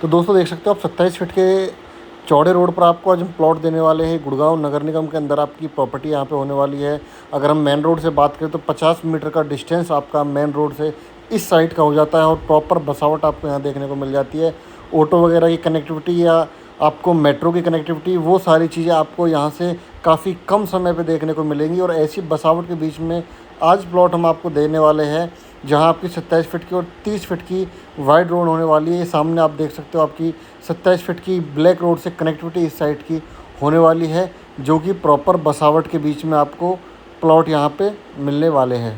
तो दोस्तों देख सकते हो आप 27 फीट के चौड़े रोड पर आपको आज हम प्लॉट देने वाले हैं। गुड़गांव नगर निगम के अंदर आपकी प्रॉपर्टी यहाँ पे होने वाली है। अगर हम मेन रोड से बात करें तो 50 मीटर का डिस्टेंस आपका मेन रोड से इस साइड का हो जाता है और प्रॉपर बसावट आपको यहाँ देखने को मिल जाती है। ऑटो वगैरह की कनेक्टिविटी या आपको मेट्रो की कनेक्टिविटी, वो सारी चीज़ें आपको यहाँ से काफ़ी कम समय पे देखने को मिलेंगी। और ऐसी बसावट के बीच में आज प्लॉट हम आपको देने वाले हैं जहाँ आपकी 27 फीट की और 30 फीट की वाइड रोड होने वाली है। ये सामने आप देख सकते हो आपकी 27 फीट की ब्लैक रोड से कनेक्टिविटी इस साइड की होने वाली है, जो कि प्रॉपर बसावट के बीच में आपको प्लॉट यहाँ पे मिलने वाले हैं।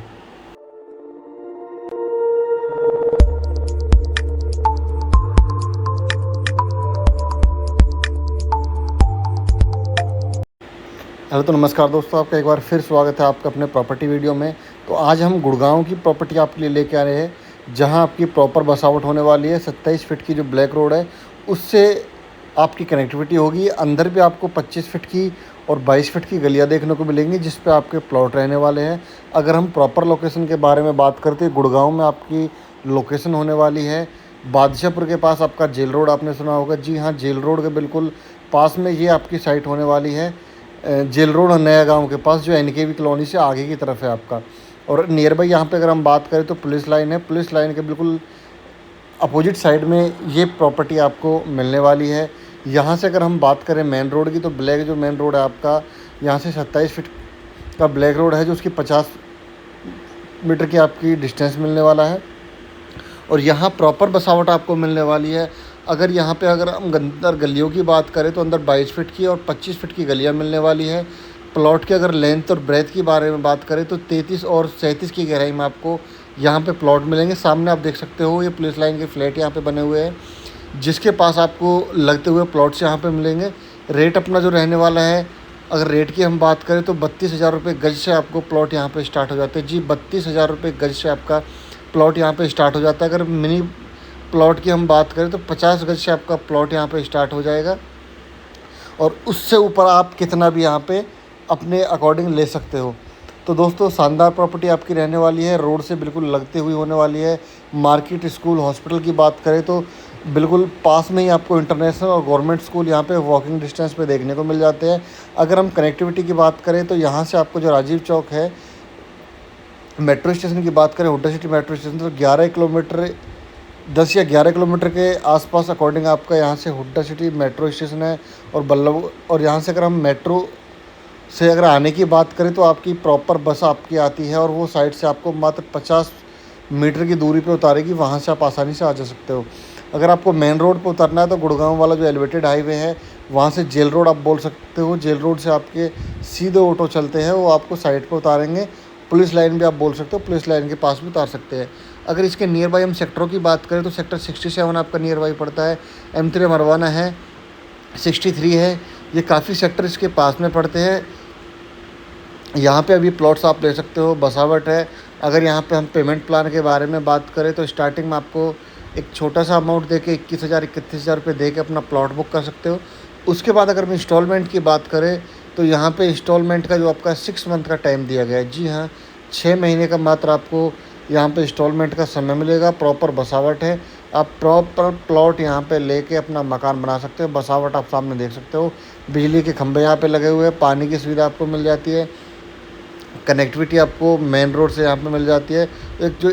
हेलो, तो नमस्कार दोस्तों, आपका एक बार फिर स्वागत है आपका अपने प्रॉपर्टी वीडियो में। तो आज हम गुड़गांव की प्रॉपर्टी आपके लिए लेके आ रहे हैं जहां आपकी प्रॉपर बसावट होने वाली है। 27 फीट की जो ब्लैक रोड है उससे आपकी कनेक्टिविटी होगी। अंदर भी आपको 25 फीट की और 22 फीट की गलियां देखने को मिलेंगी जिस पे आपके प्लॉट रहने वाले हैं। अगर हम प्रॉपर लोकेशन के बारे में बात करते हैं, गुड़गांव में आपकी लोकेशन होने वाली है बादशाहपुर के पास। आपका जेल रोड आपने सुना होगा, जी हाँ, जेल रोड के बिल्कुल पास में ये आपकी साइट होने वाली है। जेल रोड और नया गांव के पास जो NKV कॉलोनी से आगे की तरफ है आपका। और नियर बाई यहाँ पे अगर हम बात करें तो पुलिस लाइन है। पुलिस लाइन के बिल्कुल अपोजिट साइड में ये प्रॉपर्टी आपको मिलने वाली है। यहाँ से अगर हम बात करें मेन रोड की, तो ब्लैक जो मेन रोड है आपका, यहाँ से 27 फीट का ब्लैक रोड है जो उसकी 50 मीटर की आपकी डिस्टेंस मिलने वाला है। और यहाँ प्रॉपर बसावट आपको मिलने वाली है। अगर हम अंदर गलियों की बात करें तो अंदर 22 फीट की और 25 फीट की गलियाँ मिलने वाली है। प्लॉट की अगर लेंथ और ब्रेथ की बारे में बात करें तो 33 और 37 की गहराई में आपको यहाँ पे प्लॉट मिलेंगे। सामने आप देख सकते हो ये पुलिस लाइन के फ्लैट यहाँ पे बने हुए हैं जिसके पास आपको लगते हुए प्लॉट्स यहाँ पे मिलेंगे। रेट अपना जो रहने वाला है, अगर रेट की हम बात करें तो 32,000 रुपये गज से आपको प्लॉट यहाँ पे स्टार्ट हो जाते हैं। जी, 32,000 रुपये गज से आपका प्लॉट यहाँ पे स्टार्ट हो जाता है। अगर मिनी प्लॉट की हम बात करें तो 50 गज से आपका प्लॉट यहाँ पे स्टार्ट हो जाएगा और उससे ऊपर आप कितना भी यहाँ पे अपने अकॉर्डिंग ले सकते हो। तो दोस्तों, शानदार प्रॉपर्टी आपकी रहने वाली है, रोड से बिल्कुल लगते हुई होने वाली है। मार्केट, स्कूल, हॉस्पिटल की बात करें तो बिल्कुल पास में ही आपको इंटरनेशनल और गवर्नमेंट स्कूल यहाँ पे वॉकिंग डिस्टेंस पे देखने को मिल जाते हैं। अगर हम कनेक्टिविटी की बात करें तो यहाँ से आपको जो राजीव चौक है, मेट्रो स्टेशन की बात करें, हुड्डा सिटी मेट्रो स्टेशन, तो 10 या 11 किलोमीटर के आसपास अकॉर्डिंग आपका यहाँ से हुड्डा सिटी मेट्रो स्टेशन है। और यहाँ से अगर हम मेट्रो से अगर आने की बात करें तो आपकी प्रॉपर बस आपकी आती है और वो साइड से आपको मात्र 50 मीटर की दूरी पे उतारेगी। वहाँ से आप आसानी से आ जा सकते हो। अगर आपको मेन रोड पे उतरना है तो गुड़गांव वाला जो एलिवेटेड हाईवे है वहाँ से जेल रोड आप बोल सकते हो। जेल रोड से आपके सीधे ऑटो चलते हैं, वो आपको साइड पर उतारेंगे। पुलिस लाइन भी आप बोल सकते हो, पुलिस लाइन के पास भी उतार सकते हैं। अगर इसके नियर बाई हम सेक्टरों की बात करें तो सेक्टर 67 आपका नियर बाई पड़ता है। M3 मरवाना है, 63 है, ये काफ़ी सेक्टर इसके पास में पड़ते हैं। यहाँ पे अभी प्लॉट्स आप ले सकते हो, बसावट है। अगर यहाँ पे हम पेमेंट प्लान के बारे में बात करें तो स्टार्टिंग में आपको एक छोटा सा अमाउंट दे के 21,000-31,000 रुपये दे के अपना प्लॉट बुक कर सकते हो। उसके बाद अगर हम इंस्टॉलमेंट की बात करें तो यहाँ पे इंस्टॉलमेंट का जो आपका 6 मंथ का टाइम दिया गया है, जी हाँ, 6 महीने का मात्र आपको यहाँ पे इंस्टॉलमेंट का समय मिलेगा। प्रॉपर बसावट है, आप प्रॉपर प्लॉट यहाँ पे लेके अपना मकान बना सकते हो। बसावट आप सामने देख सकते हो, बिजली के खंभे यहाँ पे लगे हुए हैं, पानी की सुविधा आपको मिल जाती है, कनेक्टिविटी आपको मेन रोड से यहाँ पे मिल जाती है।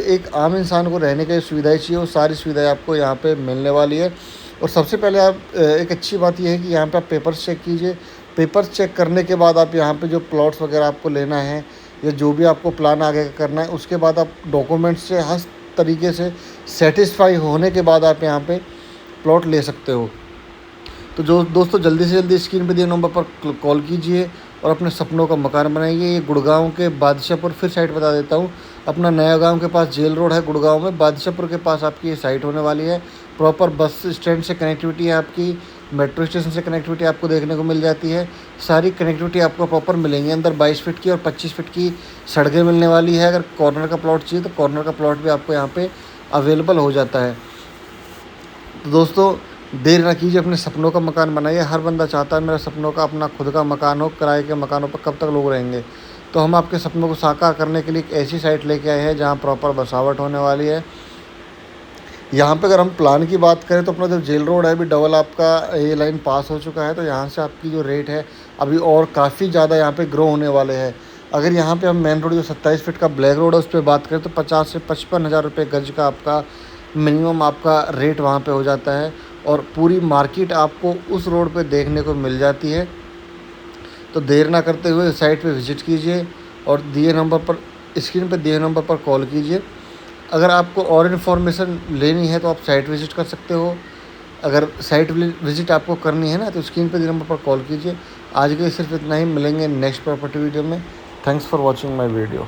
एक आम इंसान को रहने की सुविधाएं चाहिए वो सारी सुविधाएं आपको यहाँ पे मिलने वाली है। और सबसे पहले आप एक अच्छी बात यह है कि यहाँ पे आप पेपर्स चेक कीजिए। पेपर्स चेक करने के बाद आप यहाँ पे जो प्लॉट्स वगैरह आपको लेना है या जो भी आपको प्लान आगे का करना है, उसके बाद आप डॉक्यूमेंट्स से हर तरीके से सेटिस्फाई होने के बाद आप यहाँ पे प्लॉट ले सकते हो। तो जो दोस्तों, जल्दी से जल्दी स्क्रीन पे दिए नंबर पर कॉल कीजिए और अपने सपनों का मकान बनाइए। ये गुड़गांव के बादशाहपुर, फिर साइट बता देता हूँ, अपना नया गांव के पास जेल रोड है गुड़गांव में, बादशाहपुर के पास आपकी ये साइट होने वाली है। प्रॉपर बस स्टैंड से कनेक्टिविटी है आपकी, मेट्रो स्टेशन से कनेक्टिविटी आपको देखने को मिल जाती है। सारी कनेक्टिविटी आपको प्रॉपर मिलेंगी। अंदर 22 फीट की और 25 फीट की सड़कें मिलने वाली है। अगर कॉर्नर का प्लॉट चाहिए तो कॉर्नर का प्लॉट भी आपको यहाँ पे अवेलेबल हो जाता है। तो दोस्तों, देर ना कीजिए, अपने सपनों का मकान बनाइए। हर बंदा चाहता है मेरा सपनों का अपना खुद का मकान हो। किराए के मकानों पर कब तक लोग रहेंगे? तो हम आपके सपनों को साकार करने के लिए एक ऐसी साइट लेके आए हैं जहाँ प्रॉपर बसावट होने वाली है। यहाँ पे अगर हम प्लान की बात करें तो अपना जो जेल रोड है अभी डबल आपका ये लाइन पास हो चुका है, तो यहाँ से आपकी जो रेट है अभी और काफ़ी ज़्यादा यहाँ पे ग्रो होने वाले हैं। अगर यहाँ पे हम मेन रोड जो 27 फीट का ब्लैक रोड है उस पर बात करें तो 50 से 55 हज़ार रुपये गज का आपका मिनिमम आपका रेट वहाँ पे हो जाता है, और पूरी मार्केट आपको उस रोड पे देखने को मिल जाती है। तो देर ना करते हुए साइट पे विज़िट कीजिए और दिए नंबर पर, स्क्रीन पे दिए नंबर पर कॉल कीजिए। अगर आपको और इन्फॉर्मेशन लेनी है तो आप साइट विज़िट कर सकते हो। अगर साइट विज़िट आपको करनी है ना तो स्क्रीन पे दिए नंबर पर कॉल कीजिए। आज के लिए सिर्फ इतना ही, मिलेंगे नेक्स्ट प्रॉपर्टी वीडियो में। Thanks for watching my video.